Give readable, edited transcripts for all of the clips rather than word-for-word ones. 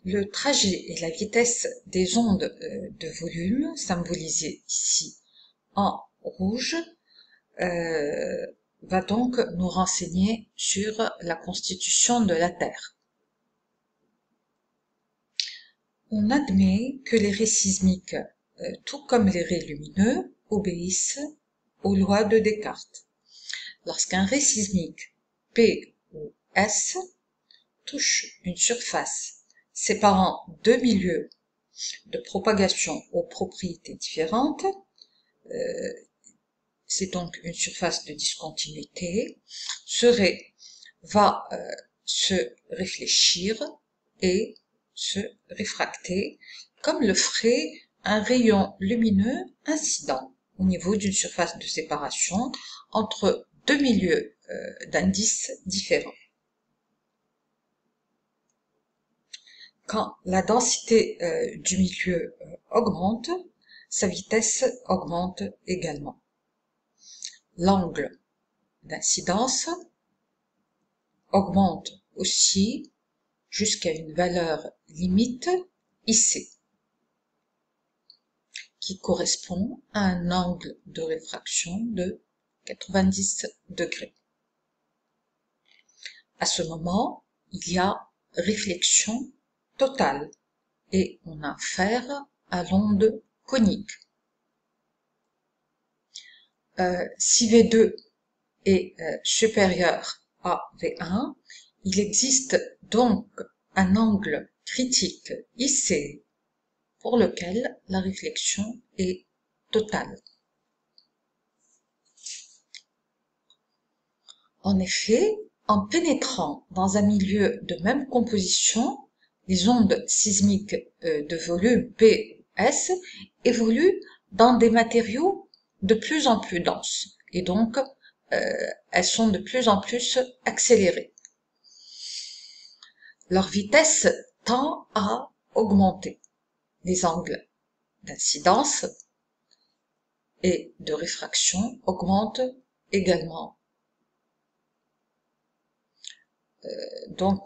Le trajet et la vitesse des ondes de volume, symbolisées ici en rouge, va donc nous renseigner sur la constitution de la Terre. On admet que les raies sismiques, tout comme les raies lumineux, obéissent aux lois de Descartes. Lorsqu'un ray sismique P ou S touche une surface séparant deux milieux de propagation aux propriétés différentes, c'est donc une surface de discontinuité, ce ray va se réfléchir et se réfracter comme le ferait un rayon lumineux incident au niveau d'une surface de séparation entre deux milieux d'indices différents. Quand la densité du milieu augmente, sa vitesse augmente également. L'angle d'incidence augmente aussi jusqu'à une valeur limite IC, qui correspond à un angle de réfraction de 90 degrés. À ce moment, il y a réflexion totale et on a affaire à l'onde conique. Si V2 est supérieur à V1, il existe donc un angle critique IC pour lequel la réflexion est totale. En effet, en pénétrant dans un milieu de même composition, les ondes sismiques de volume P ou S évoluent dans des matériaux de plus en plus denses et donc elles sont de plus en plus accélérées. Leur vitesse tend à augmenter. Les angles d'incidence et de réfraction augmentent également. Donc,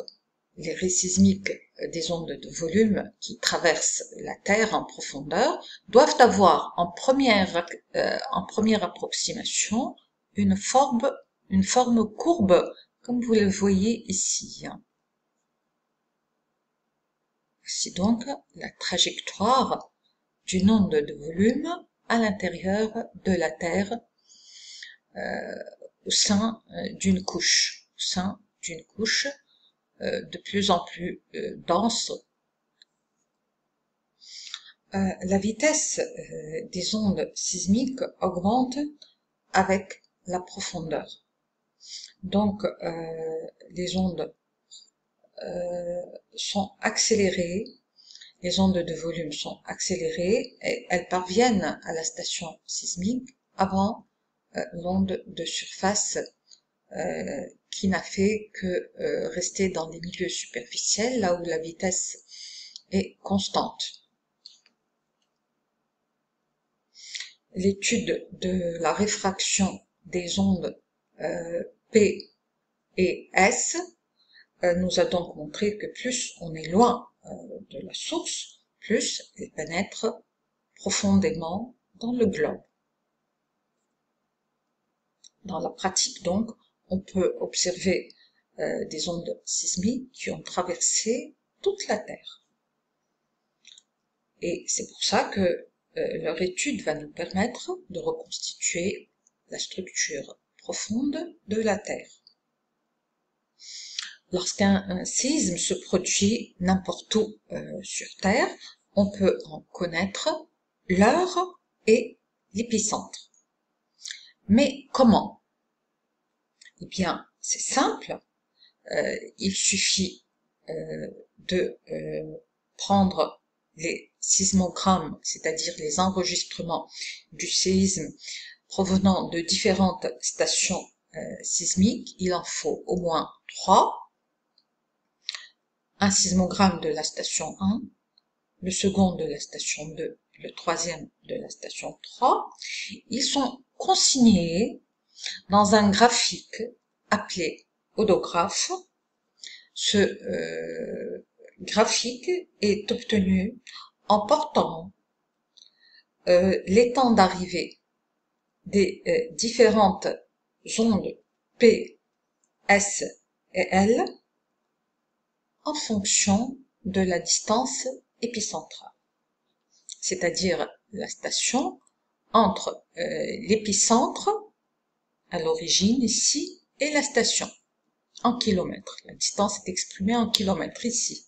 les raies sismiques des ondes de volume qui traversent la Terre en profondeur doivent avoir en première approximation une forme courbe, comme vous le voyez ici. Voici donc la trajectoire d'une onde de volume à l'intérieur de la Terre au sein d'une couche, de plus en plus dense. La vitesse des ondes sismiques augmente avec la profondeur. Donc les ondes sont accélérées, les ondes de volume sont accélérées et elles parviennent à la station sismique avant l'onde de surface qui n'a fait que rester dans les milieux superficiels, là où la vitesse est constante. L'étude de la réfraction des ondes P et S nous a donc montré que plus on est loin de la source, plus elle pénètre profondément dans le globe. Dans la pratique donc, on peut observer des ondes sismiques qui ont traversé toute la Terre. Et c'est pour ça que leur étude va nous permettre de reconstituer la structure profonde de la Terre. Lorsqu'un séisme se produit n'importe où sur Terre, on peut en connaître l'heure et l'épicentre. Mais comment? Eh bien, c'est simple. Il suffit de prendre les sismogrammes, c'est-à-dire les enregistrements du séisme provenant de différentes stations sismiques. Il en faut au moins 3. Un sismogramme de la station 1, le second de la station 2, le troisième de la station 3. Ils sont consignés dans un graphique appelé odographe. Ce graphique est obtenu en portant les temps d'arrivée des différentes ondes P, S et L en fonction de la distance épicentrale, c'est-à-dire la station entre l'épicentre à l'origine ici et la station en kilomètres. La distance est exprimée en kilomètres ici.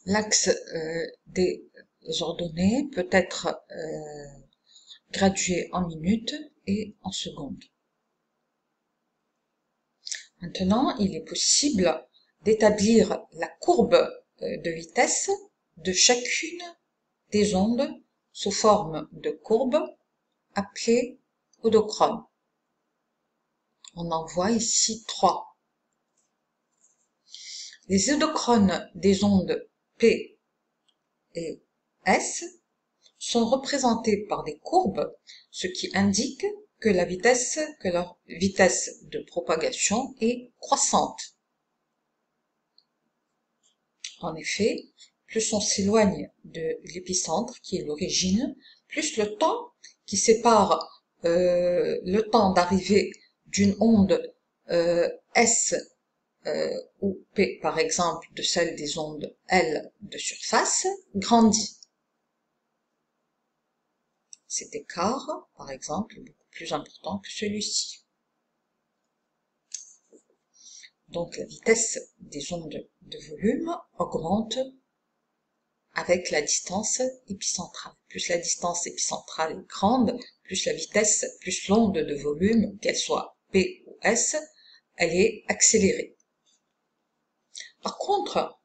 L'axe des ordonnées peut être gradué en minutes et en secondes. Maintenant, il est possible d'établir la courbe de vitesse de chacune des ondes sous forme de courbe appelée hodochrone. On en voit ici 3. Les hodochrones des ondes P et S sont représentés par des courbes, ce qui indique que leur vitesse de propagation est croissante. En effet, plus on s'éloigne de l'épicentre, qui est l'origine, plus le temps qui sépare le temps d'arrivée d'une onde S ou P, par exemple, de celle des ondes L de surface, grandit. Cet écart, par exemple, est beaucoup plus important que celui-ci. Donc la vitesse des ondes de volume augmente avec la distance épicentrale. Plus la distance épicentrale est grande, plus la vitesse, plus l'onde de volume, qu'elle soit P ou S, elle est accélérée. Par contre,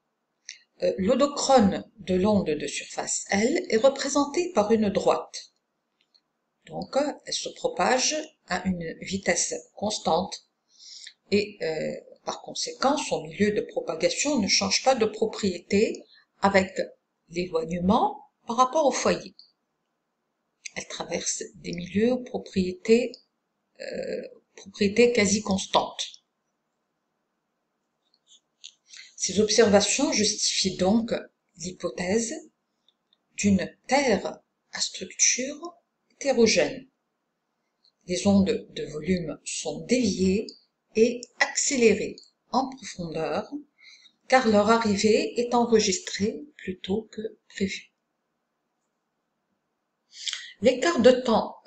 l'hodochrone de l'onde de surface L est représentée par une droite. Donc, elle se propage à une vitesse constante et par conséquent, son milieu de propagation ne change pas de propriété avec l'éloignement par rapport au foyer. Elle traverse des milieux aux propriétés quasi constantes. Ces observations justifient donc l'hypothèse d'une Terre à structure hétérogène. Les ondes de volume sont déviées et accélérées en profondeur, car leur arrivée est enregistrée plus tôt que prévu. L'écart de temps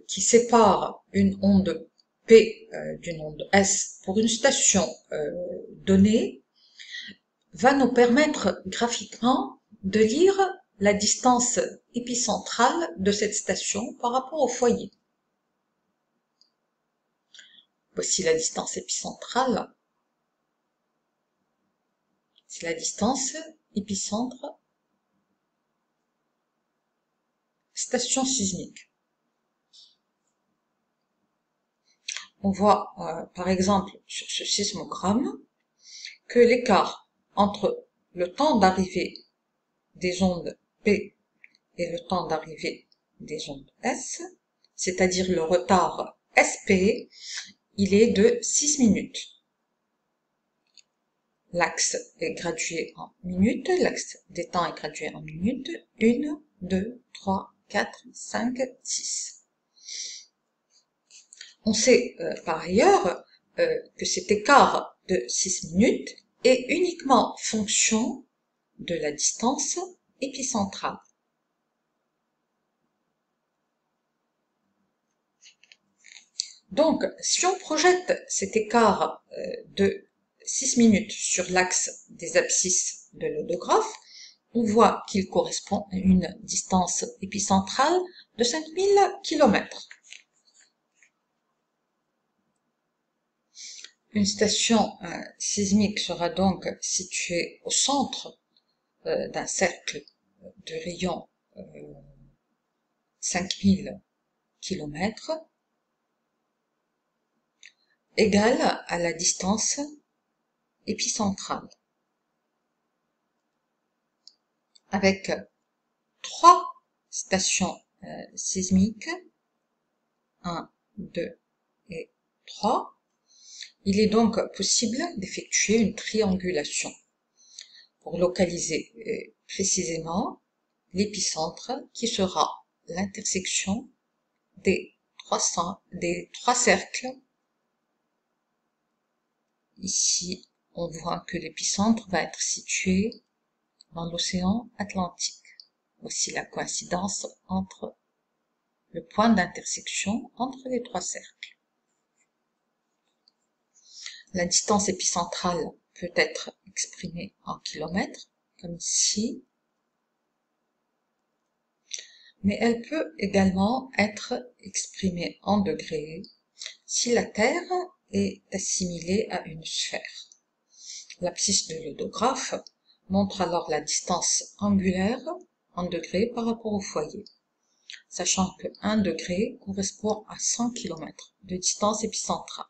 qui sépare une onde P d'une onde S pour une station donnée va nous permettre graphiquement de lire la distance épicentrale de cette station par rapport au foyer. Voici la distance épicentrale. C'est la distance épicentre station sismique. On voit par exemple sur ce sismogramme que l'écart entre le temps d'arrivée des ondes P et le temps d'arrivée des ondes S, c'est-à-dire le retard SP, il est de 6 minutes. L'axe est gradué en minutes, l'axe des temps est gradué en minutes, 1, 2, 3, 4, 5, 6. On sait par ailleurs que cet écart de 6 minutes est uniquement fonction de la distance épicentrale. Donc, si on projette cet écart de 6 minutes sur l'axe des abscisses de l'hodographe, on voit qu'il correspond à une distance épicentrale de 5000 km. Une station sismique sera donc située au centre d'un cercle de rayon 5000 km, égale à la distance épicentrale, avec 3 stations sismiques, 1, 2 et 3, Il est donc possible d'effectuer une triangulation pour localiser précisément l'épicentre qui sera l'intersection des trois cercles. Ici, on voit que l'épicentre va être situé dans l'océan Atlantique. Voici la coïncidence entre le point d'intersection entre les trois cercles. La distance épicentrale peut être exprimée en kilomètres, comme ici, mais elle peut également être exprimée en degrés si la Terre est assimilée à une sphère. L'abscisse de l'hodographe montre alors la distance angulaire en degrés par rapport au foyer, sachant que 1 degré correspond à 100 km de distance épicentrale.